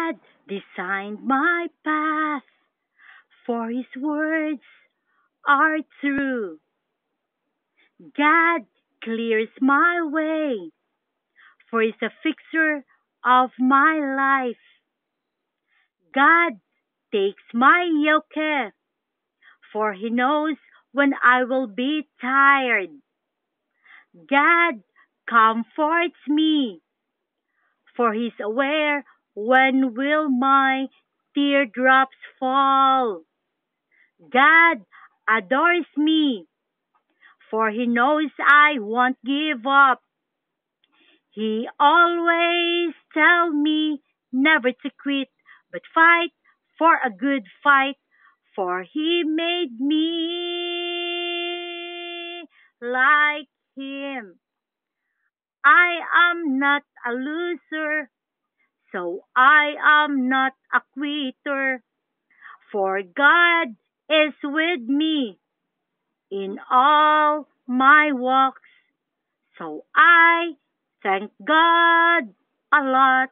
God designed my path, for His words are true. God clears my way, for He's a fixer of my life. God takes my yoke, for He knows when I will be tired. God comforts me, for He's aware when will my teardrops fall. God adores me, for He knows I won't give up. He always tells me never to quit, but fight for a good fight, for He made me like Him. I am not a loser, so I am not a quitter, for God is with me in all my walks. So I thank God a lot.